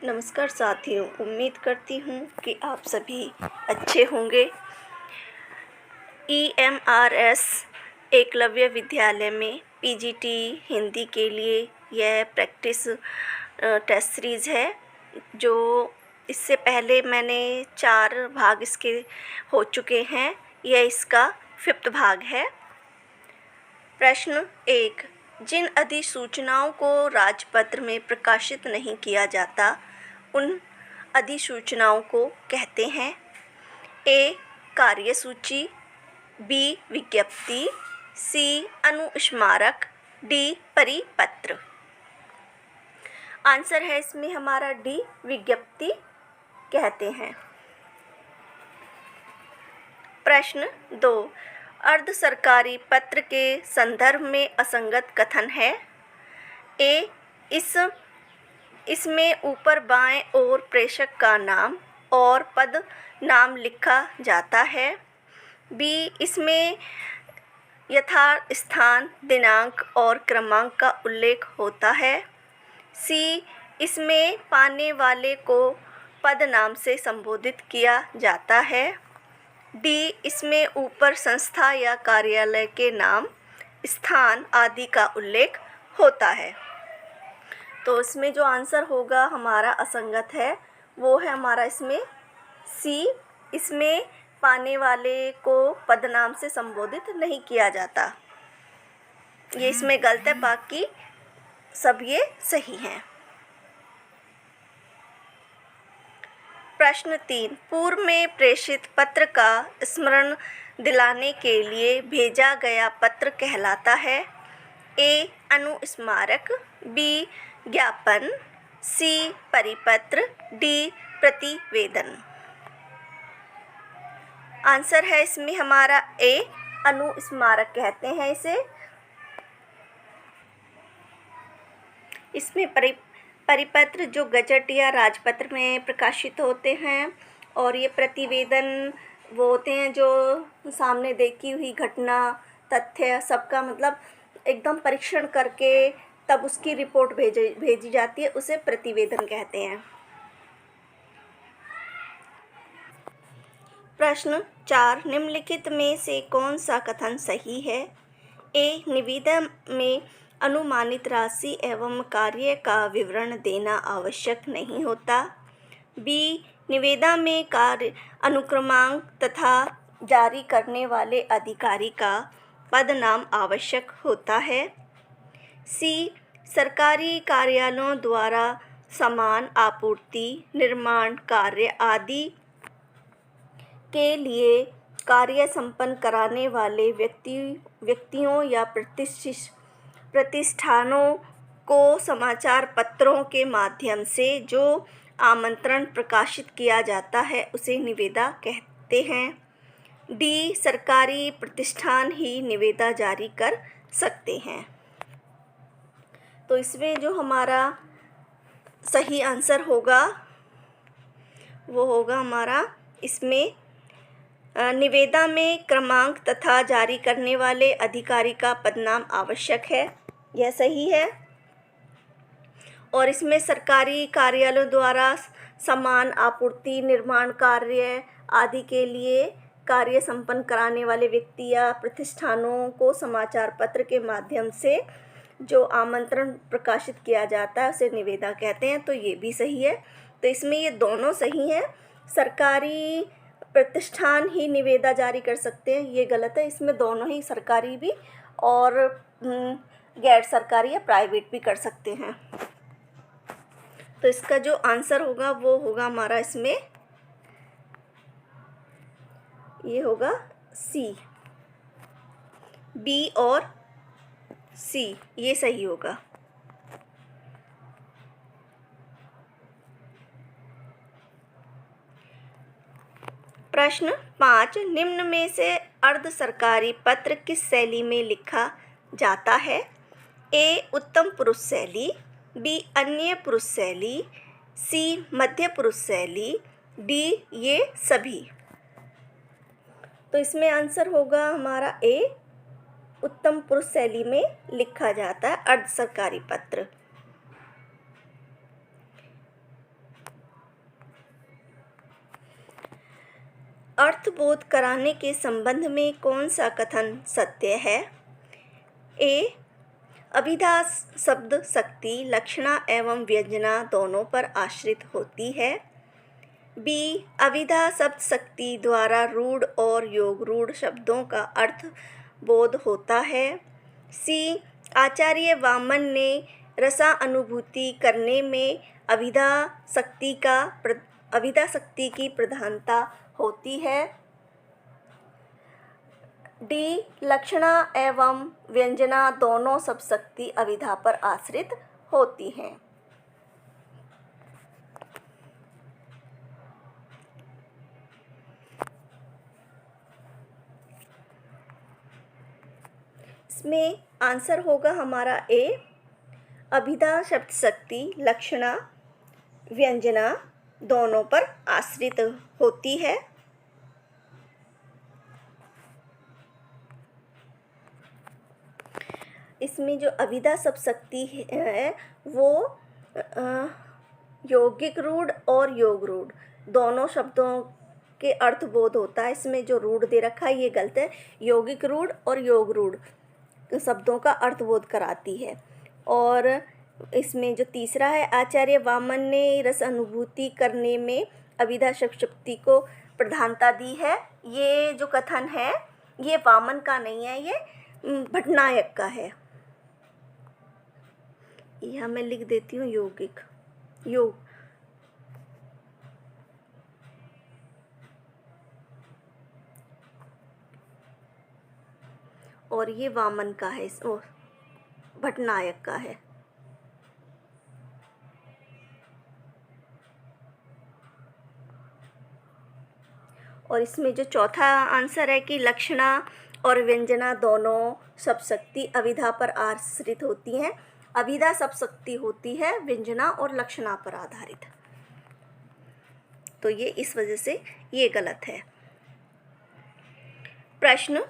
नमस्कार साथियों, उम्मीद करती हूँ कि आप सभी अच्छे होंगे। EMRS एकलव्य विद्यालय में PGT हिंदी के लिए यह प्रैक्टिस टेस्ट सीरीज़ है, जो इससे पहले मैंने 4 भाग इसके हो चुके हैं। यह इसका 5th भाग है। प्रश्न 1, जिन अधिसूचनाओं को राजपत्र में प्रकाशित नहीं किया जाता उन अधिसूचनाओं को कहते हैं। A. कार्यसूची, B. विज्ञप्ति, C. अनुस्मारक, D. परिपत्र। आंसर है इसमें हमारा D. विज्ञप्ति कहते हैं। प्रश्न 2, अर्ध सरकारी पत्र के संदर्भ में असंगत कथन है। A. इसमें ऊपर बाएं ओर प्रेषक का नाम और पद नाम लिखा जाता है। B. इसमें यथार्थ स्थान, दिनांक और क्रमांक का उल्लेख होता है। C. इसमें पाने वाले को पद नाम से संबोधित किया जाता है। D. इसमें ऊपर संस्था या कार्यालय के नाम, स्थान आदि का उल्लेख होता है। तो इसमें जो आंसर होगा हमारा असंगत है वो है हमारा इसमें C. इसमें पाने वाले को पद नाम से संबोधित नहीं किया जाता। ये इसमें गलत है, बाकी सब ये सही हैं। प्रश्न 3, पूर्व में प्रेषित पत्र का स्मरण दिलाने के लिए भेजा गया पत्र कहलाता है। A. अनुस्मारक, B. ज्ञापन, C. परिपत्र, D. प्रतिवेदन। आंसर है इसमें हमारा A. अनुस्मारक कहते हैं इसे। इसमें परिपत्र जो गजट या राजपत्र में प्रकाशित होते हैं, और ये प्रतिवेदन वो होते हैं जो सामने देखी हुई घटना, तथ्य सबका मतलब एकदम परीक्षण करके तब उसकी रिपोर्ट भेजी जाती है, उसे प्रतिवेदन कहते हैं। प्रश्न 4, निम्नलिखित में से कौन सा कथन सही है। A. निविदा में अनुमानित राशि एवं कार्य का विवरण देना आवश्यक नहीं होता। B. निविदा में कार्य अनुक्रमांक तथा जारी करने वाले अधिकारी का पद नाम आवश्यक होता है। C. सरकारी कार्यालयों द्वारा सामान आपूर्ति, निर्माण कार्य आदि के लिए कार्य संपन्न कराने वाले व्यक्तियों या प्रतिष्ठानों को समाचार पत्रों के माध्यम से जो आमंत्रण प्रकाशित किया जाता है उसे निविदा कहते हैं। D. सरकारी प्रतिष्ठान ही निविदा जारी कर सकते हैं। तो इसमें जो हमारा सही आंसर होगा वो होगा हमारा इसमें निविदा में क्रमांक तथा जारी करने वाले अधिकारी का पदनाम आवश्यक है, यह सही है। और इसमें सरकारी कार्यालयों द्वारा सामान आपूर्ति, निर्माण कार्य आदि के लिए कार्य संपन्न कराने वाले व्यक्ति या प्रतिष्ठानों को समाचार पत्र के माध्यम से जो आमंत्रण प्रकाशित किया जाता है उसे निविदा कहते हैं, तो ये भी सही है। तो इसमें ये दोनों सही हैं। सरकारी प्रतिष्ठान ही निविदा जारी कर सकते हैं, ये गलत है। इसमें दोनों ही, सरकारी भी और गैर सरकारी या प्राइवेट भी कर सकते हैं। तो इसका जो आंसर होगा वो होगा हमारा इसमें ये होगा C, B और C, ये सही होगा। प्रश्न 5, निम्न में से अर्ध सरकारी पत्र किस शैली में लिखा जाता है। A. उत्तम पुरुष शैली, B. अन्य पुरुष शैली, C. मध्य पुरुष शैली, D. ये सभी। तो इसमें आंसर होगा हमारा A. उत्तम पुरुष शैली में लिखा जाता है अर्ध सरकारी पत्र। अर्थबोध कराने के संबंध में कौन सा कथन सत्य है? ए, अभिधा शब्द शक्ति लक्षणा एवं व्यंजना दोनों पर आश्रित होती है। बी, अभिधा शब्द शक्ति द्वारा रूढ़ और योग रूढ़ शब्दों का अर्थ बोध होता है। सी, आचार्य वामन ने रसानुभूति करने में अभिधा शक्ति की प्रधानता होती है। डी, लक्षणा एवं व्यंजना दोनों शब्द शक्ति अभिधा पर आश्रित होती हैं। इसमें आंसर होगा हमारा ए, अभिधा शब्द शक्ति लक्षणा व्यंजना दोनों पर आश्रित होती है। इसमें जो अभिधा शब्द शक्ति है वो यौगिक रूढ़ और योग रूढ़ दोनों शब्दों के अर्थ बोध होता है। इसमें जो रूढ़ दे रखा है ये गलत है। यौगिक रूढ़ और योग रूढ़ शब्दों का अर्थ बोध कराती है। और इसमें जो तीसरा है, आचार्य वामन ने रस अनुभूति करने में अभिधा शब्द शक्ति को प्रधानता दी है, ये जो कथन है ये वामन का नहीं है, ये भट्टनायक का है। यहाँ मैं लिख देती हूँ यौगिक योग। और ये वामन का है, भट्टनायक का है। और इसमें जो चौथा आंसर है कि लक्षणा और व्यंजना दोनों शब्द शक्ति अभिधा पर आश्रित होती हैं। अभिधा शब्द शक्ति होती है व्यंजना और लक्षणा पर आधारित, तो ये इस वजह से ये गलत है। प्रश्न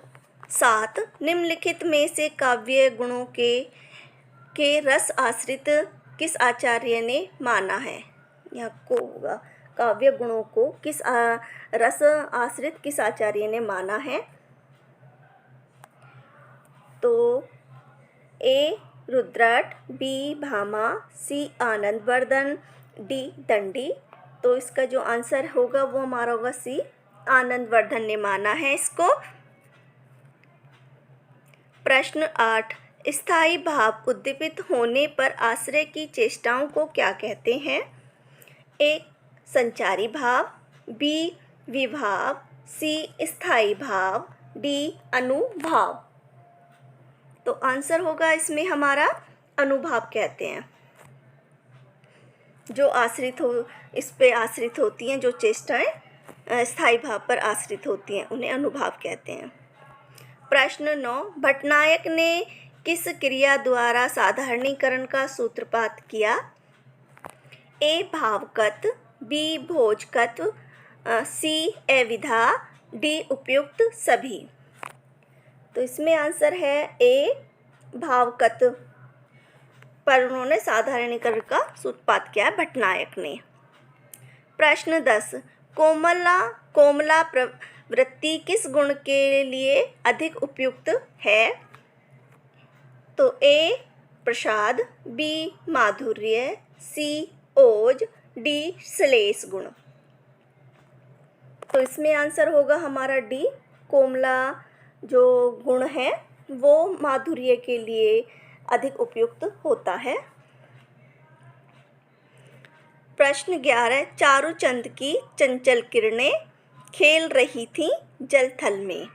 7, निम्नलिखित में से काव्य गुणों के रस आश्रित किस आचार्य ने माना है? यहाँ को होगा काव्य गुणों को किस रस आश्रित किस आचार्य ने माना है? तो ए, रुद्रट, बी, भामा, सी, आनंदवर्धन, डी, दंडी। तो इसका जो आंसर होगा वो हमारा होगा सी, आनंदवर्धन ने माना है इसको। प्रश्न 8, स्थायी भाव उद्दीपित होने पर आश्रय की चेष्टाओं को क्या कहते हैं? ए, संचारी भाव, बी, विभाव, सी, स्थायी भाव, डी, अनुभाव। तो आंसर होगा इसमें हमारा अनुभाव कहते हैं। जो आश्रित हो इस पे आश्रित होती हैं, जो चेष्टाएं स्थायी भाव पर आश्रित होती हैं उन्हें अनुभाव कहते हैं। प्रश्न 9, भट्टनायक ने किस क्रिया द्वारा साधारणीकरण का सूत्रपात किया? ए, भावगत, बी, भोजगत, सी, अविधा, डी, उपयुक्त सभी। तो इसमें आंसर है ए, भावगत पर उन्होंने साधारणीकरण का सूत्रपात किया भट्टनायक ने। प्रश्न 10, कोमला प्रवृत्ति किस गुण के लिए अधिक उपयुक्त है? तो ए, प्रसाद, बी, माधुर्य, सी, ओज, डी, श्लेष गुण। तो इसमें आंसर होगा हमारा डी, कोमला जो गुण है वो माधुर्य के लिए अधिक उपयुक्त होता है। प्रश्न 11, चारुचंद की चंचल किरणें खेल रही थीं जल थल में,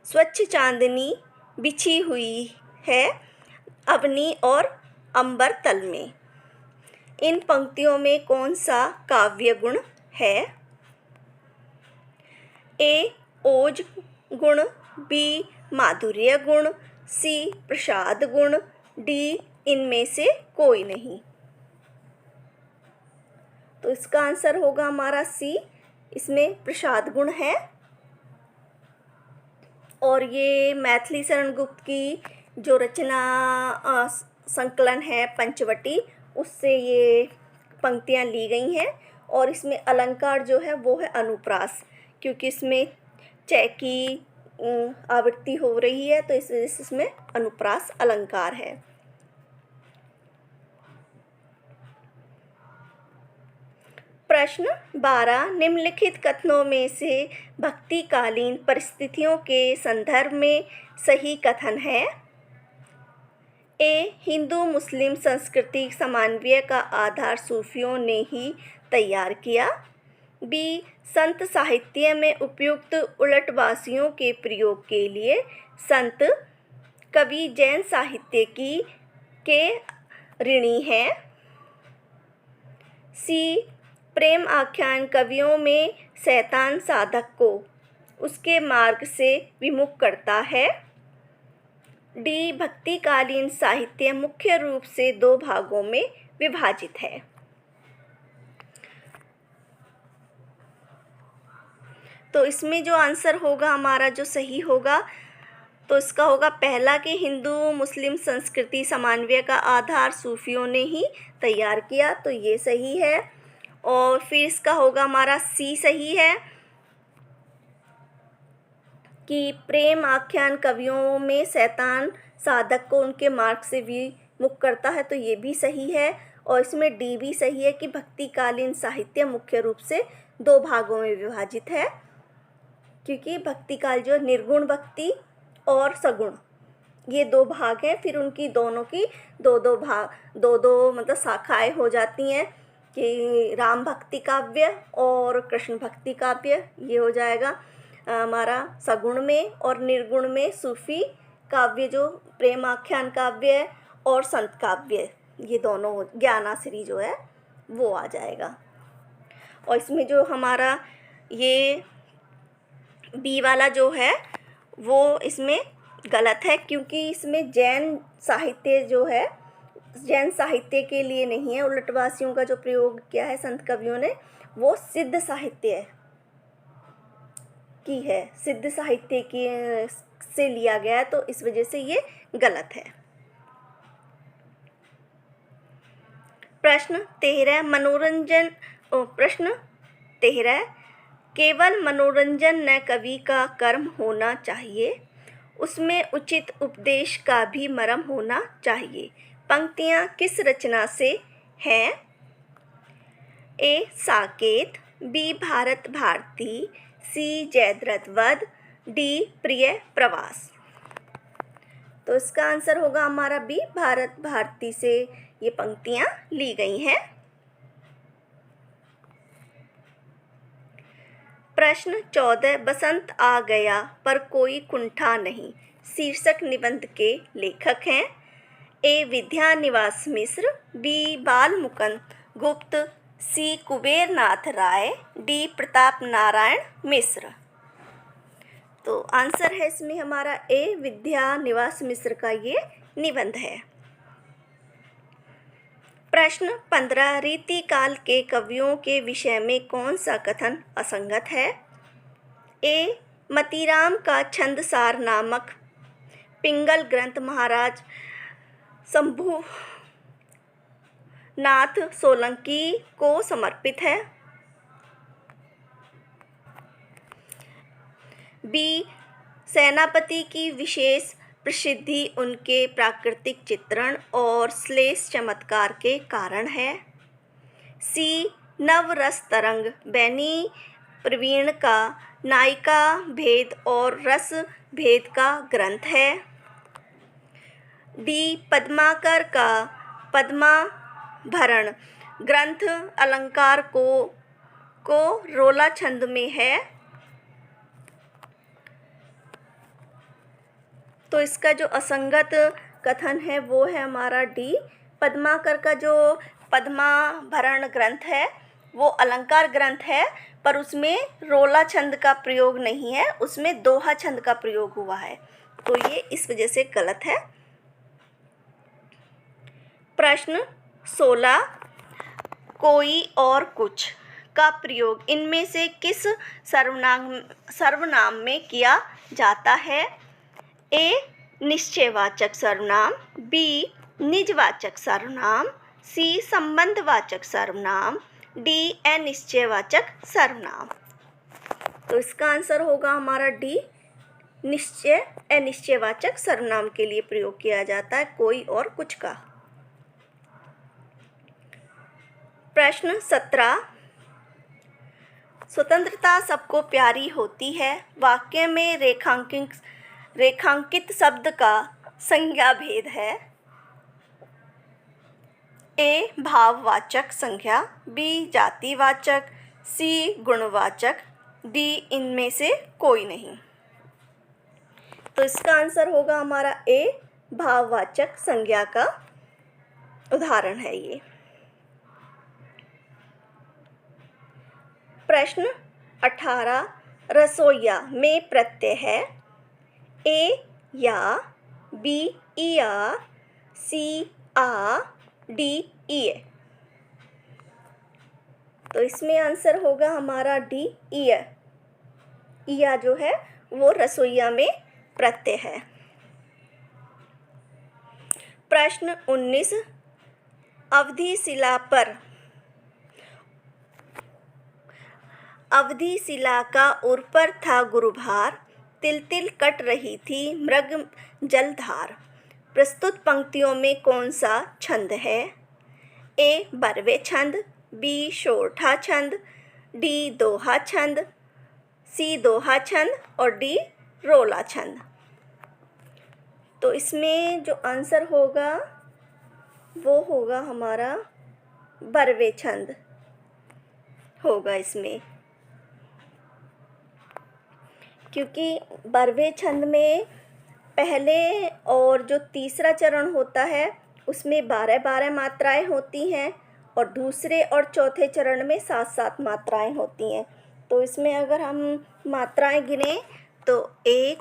स्वच्छ चांदनी बिछी हुई है अवनी और अंबर तल में। इन पंक्तियों में कौन सा काव्य गुण है? ए, ओज गुण, बी, माधुर्य गुण, सी, प्रसाद गुण, डी, इनमें से कोई नहीं। तो इसका आंसर होगा हमारा सी, इसमें प्रसाद गुण है। और ये मैथिली शरण गुप्त की जो रचना संकलन है पंचवटी, उससे ये पंक्तियाँ ली गई हैं। और इसमें अलंकार जो है वो है अनुप्रास, क्योंकि इसमें च की आवृत्ति हो रही है, तो इस वजह से इसमें अनुप्रास अलंकार है। प्रश्न 12, निम्नलिखित कथनों में से भक्तिकालीन परिस्थितियों के संदर्भ में सही कथन है? ए, हिंदू मुस्लिम सांस्कृतिक समन्वय का आधार सूफियों ने ही तैयार किया। बी, संत साहित्य में उपयुक्त उलटवासियों के प्रयोग के लिए संत कवि जैन साहित्य के ऋणी हैं। सी, प्रेम आख्यान कवियों में शैतान साधक को उसके मार्ग से विमुख करता है। डी, भक्तिकालीन साहित्य मुख्य रूप से 2 भागों में विभाजित है। तो इसमें जो आंसर होगा हमारा, जो सही होगा, तो इसका होगा पहला कि हिंदू मुस्लिम संस्कृति समन्वय का आधार सूफियों ने ही तैयार किया, तो ये सही है। और फिर इसका होगा हमारा सी सही है कि प्रेम आख्यान कवियों में शैतान साधक को उनके मार्ग से विमुख करता है, तो ये भी सही है। और इसमें डी भी सही है कि भक्तिकालीन साहित्य मुख्य रूप से 2 भागों में विभाजित है, क्योंकि भक्तिकाल जो निर्गुण भक्ति और सगुण, ये 2 भाग हैं। फिर उनकी दोनों की 2-2 भाग 2-2 मतलब शाखाएँ हो जाती हैं कि राम भक्ति काव्य और कृष्ण भक्ति काव्य, ये हो जाएगा हमारा सगुण में। और निर्गुण में सूफी काव्य जो प्रेम आख्यान काव्य है और संत काव्य, ये दोनों ज्ञानाश्री जो है वो आ जाएगा। और इसमें जो हमारा ये बी वाला जो है वो इसमें गलत है, क्योंकि इसमें जैन साहित्य जो है, जैन साहित्य के लिए नहीं है। उलटवासियों का जो प्रयोग किया है संत कवियों ने, वो सिद्ध साहित्य की है, सिद्ध साहित्य की से लिया गया है, तो इस वजह से ये गलत है। प्रश्न 13, केवल मनोरंजन न कवि का कर्म होना चाहिए, उसमें उचित उपदेश का भी मर्म होना चाहिए। पंक्तियाँ किस रचना से हैं? ए, साकेत, बी, भारत भारती, सी, जयद्रथ वध, डी, प्रिय प्रवास। तो इसका आंसर होगा हमारा बी, भारत भारती से ये पंक्तियाँ ली गई हैं। प्रश्न 14, बसंत आ गया पर कोई कुंठा नहीं शीर्षक निबंध के लेखक हैं? ए, विद्या निवास मिश्र, बी, बाल मुकुंद गुप्त, सी, कुबेर नाथ राय, डी, प्रताप नारायण मिश्र। तो आंसर है इसमें हमारा ए, विद्या निवास मिश्र का ये निबंध है। प्रश्न 15, रीतिकाल के कवियों के विषय में कौन सा कथन असंगत है? ए, मतीराम का छंदसार नामक पिंगल ग्रंथ महाराज शंभुनाथ सोलंकी को समर्पित है। बी, सेनापति की विशेष प्रसिद्धि उनके प्राकृतिक चित्रण और श्लेष चमत्कार के कारण है। सी, नवरस तरंग बैनी प्रवीण का नायिका भेद और रस भेद का ग्रंथ है। डी, पद्माकर का पद्माभरण ग्रंथ अलंकार को रोला छंद में है। तो इसका जो असंगत कथन है वो है हमारा डी, पद्माकर का जो पद्माभरण ग्रंथ है वो अलंकार ग्रंथ है, पर उसमें रोला छंद का प्रयोग नहीं है, उसमें दोहा छंद का प्रयोग हुआ है, तो ये इस वजह से गलत है। प्रश्न 16, कोई और कुछ का प्रयोग इनमें से किस सर्वनाम में किया जाता है? ए, निश्चयवाचक सर्वनाम, बी, निजवाचक सर्वनाम, सी, संबंधवाचक सर्वनाम, डी, अनिश्चयवाचक सर्वनाम। तो इसका आंसर होगा हमारा डी, निश्चय अनिश्चयवाचक सर्वनाम के लिए प्रयोग किया जाता है, कोई और कुछ का। प्रश्न 17, स्वतंत्रता सबको प्यारी होती है, वाक्य में रेखांकित शब्द का संज्ञा भेद है। ए भाववाचक संज्ञा, बी जातिवाचक, सी गुणवाचक, डी इनमें से कोई नहीं। तो इसका आंसर होगा हमारा ए, भाववाचक संज्ञा का उदाहरण है ये। प्रश्न 18, रसोइया में प्रत्यय है ए या, बी इया, सी आ, डी इए। तो इसमें आंसर होगा हमारा डी, इया। इया जो है वो रसोइया में प्रत्यय है। प्रश्न 19, अवधि शिला का उर पर था गुरुभार, तिल तिल कट रही थी मृग जलधार। प्रस्तुत पंक्तियों में कौन सा छंद है? ए बरवे छंद, बी शोरठा छंद, डी दोहा छंद, सी दोहा छंद और डी रोला छंद। तो इसमें जो आंसर होगा वो होगा हमारा बरवे छंद होगा इसमें, क्योंकि बरवे छंद में पहले और जो तीसरा चरण होता है उसमें 12-12 मात्राएं होती हैं और दूसरे और चौथे चरण में 7-7 मात्राएं होती हैं। तो इसमें अगर हम मात्राएं गिने तो एक,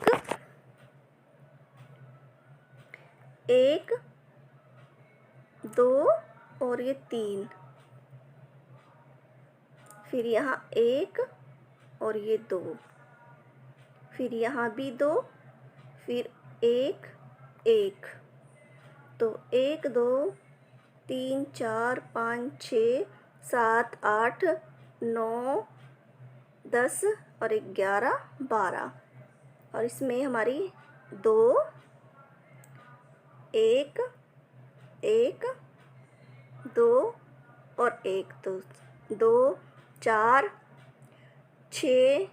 2 और ये 3, फिर यहाँ 1 और ये 2, फिर यहाँ भी 2, फिर 1 1। तो 1 2 3 4 5 6 7 8 9 10 और 11 12। और इसमें हमारी 2 1 1 2 और 1 2 4 6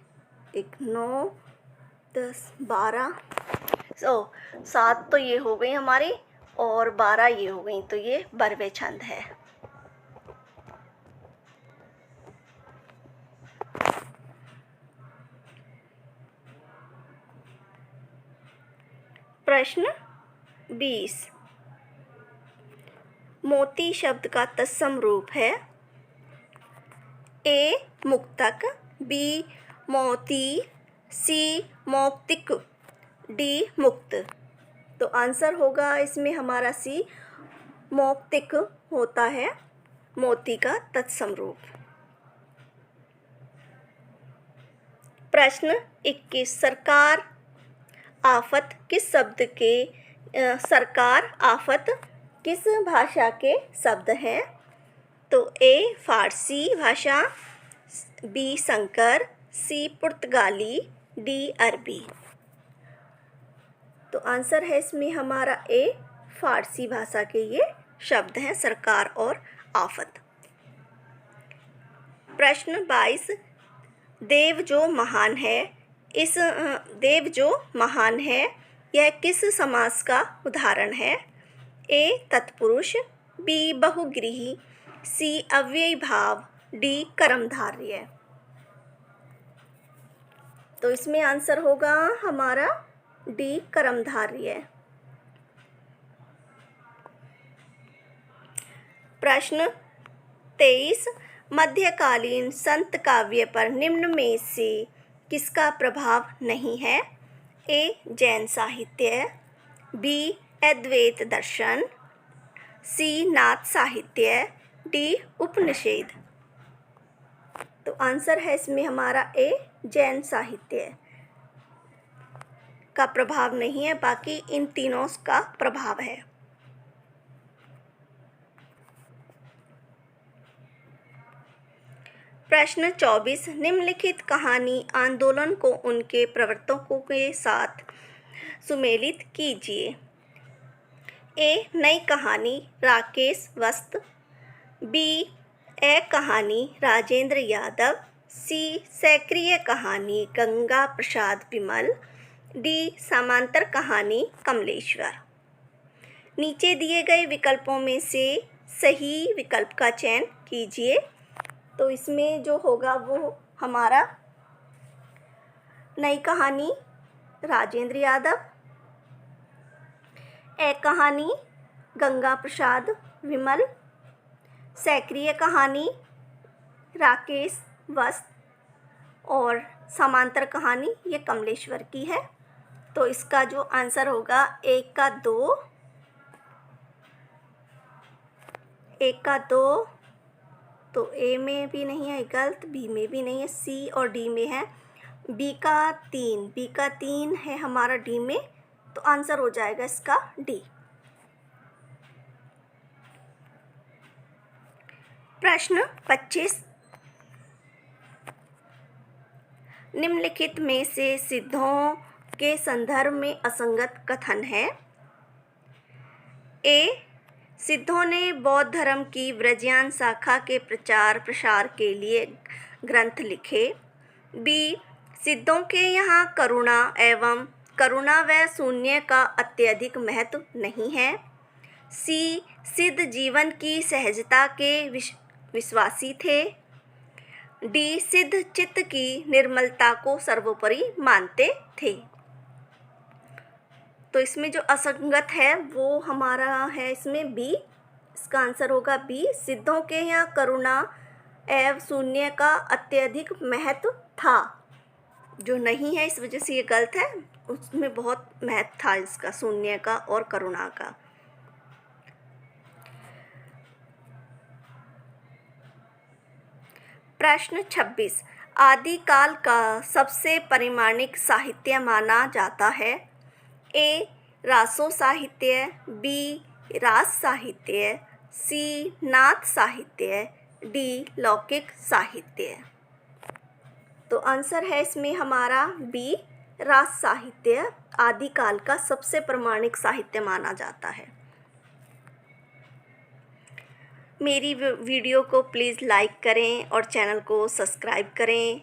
1 9 10 12। 7 तो ये हो गई हमारी और 12 ये हो गई। तो ये बरवे छंद है। प्रश्न 20, मोती शब्द का तत्सम रूप है ए मुक्तक, बी मोती, सी मौक्तिक, डी मुक्त। तो आंसर होगा इसमें हमारा सी, मौक्तिक होता है मोती का तत्सम रूप। प्रश्न 21, सरकार आफत किस शब्द के सरकार आफत किस भाषा के शब्द हैं? तो ए फारसी भाषा, बी संकर, सी पुर्तगाली, डी अरबी। तो आंसर है इसमें हमारा ए, फारसी भाषा के ये शब्द हैं सरकार और आफत। प्रश्न 22, देव जो महान है, इस देव जो महान है यह किस समास का उदाहरण है? ए तत्पुरुष, बी बहुव्रीहि, सी अव्ययी भाव, डी कर्मधारय। तो इसमें आंसर होगा हमारा डी कर्मधारय। प्रश्न 23, मध्यकालीन संत काव्य पर निम्न में से किसका प्रभाव नहीं है? ए जैन साहित्य, बी अद्वैत दर्शन, सी नाथ साहित्य, डी उपनिषद। तो आंसर है इसमें हमारा ए, जैन साहित्य का प्रभाव नहीं है, बाकी इन तीनों का प्रभाव है। प्रश्न 24, निम्नलिखित कहानी आंदोलन को उनके प्रवर्तकों के साथ सुमेलित कीजिए। ए, नई कहानी राकेश वस्त। बी, ए कहानी राजेंद्र यादव। सी, सक्रिय कहानी गंगा प्रसाद विमल। डी, समांतर कहानी कमलेश्वर। नीचे दिए गए विकल्पों में से सही विकल्प का चयन कीजिए। तो इसमें जो होगा वो हमारा नई कहानी राजेंद्र यादव, ए कहानी गंगा प्रसाद विमल, सक्रिय कहानी राकेश वस्त और समांतर कहानी ये कमलेश्वर की है। तो इसका जो आंसर होगा 1 का 2, 1 का 2, तो ए में भी नहीं है गलत, बी में भी नहीं है, सी और डी में है। बी का 3, बी का 3 है हमारा डी में, तो आंसर हो जाएगा इसका डी। प्रश्न 25, निम्नलिखित में से सिद्धों के संदर्भ में असंगत कथन है। ए, सिद्धों ने बौद्ध धर्म की व्रजयान शाखा के प्रचार प्रसार के लिए ग्रंथ लिखे। बी, सिद्धों के यहाँ करुणा व शून्य का अत्यधिक महत्व नहीं है। सी, सिद्ध जीवन की सहजता के विश्वासी थे। डी, सिद्ध चित्त की निर्मलता को सर्वोपरि मानते थे। तो इसमें जो असंगत है वो हमारा है इसमें बी, इसका आंसर होगा बी। सिद्धों के यहाँ करुणा एवं शून्य का अत्यधिक महत्व था, जो नहीं है इस वजह से ये गलत है। उसमें बहुत महत्व था इसका, शून्य का और करुणा का। प्रश्न 26, आदिकाल का सबसे परिमाणिक साहित्य माना जाता है। ए, रासो साहित्य। बी, रास साहित्य। सी, नाथ साहित्य। डी, लौकिक साहित्य। तो आंसर है इसमें हमारा बी, रास साहित्य आदिकाल का सबसे प्रामाणिक साहित्य माना जाता है। मेरी वीडियो को प्लीज़ लाइक करें और चैनल को सब्सक्राइब करें।